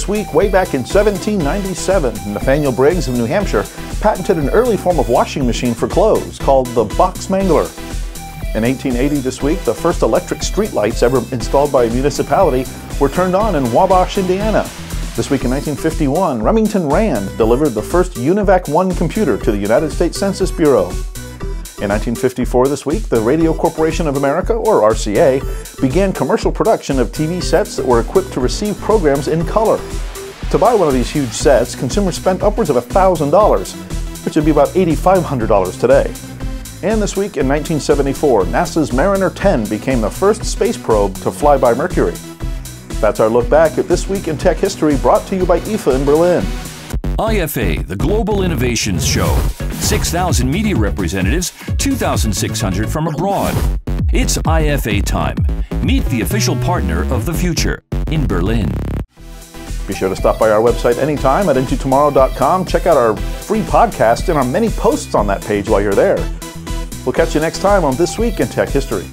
this week, way back in 1797, Nathaniel Briggs of New Hampshire patented an early form of washing machine for clothes called the box mangler. In 1880 this week, the first electric streetlights ever installed by a municipality were turned on in Wabash, Indiana. This week in 1951, Remington Rand delivered the first UNIVAC I computer to the United States Census Bureau. In 1954 this week, the Radio Corporation of America, or RCA, began commercial production of TV sets that were equipped to receive programs in color. To buy one of these huge sets, consumers spent upwards of $1,000, which would be about $8,500 today. And this week in 1974, NASA's Mariner 10 became the first space probe to fly by Mercury. That's our look back at This Week in Tech History, brought to you by IFA in Berlin. IFA, the Global Innovations Show. 6,000 media representatives, 2,600 from abroad. It's IFA time. Meet the official partner of the future in Berlin. Be sure to stop by our website anytime at intotomorrow.com. Check out our free podcast and our many posts on that page while you're there. We'll catch you next time on This Week in Tech History.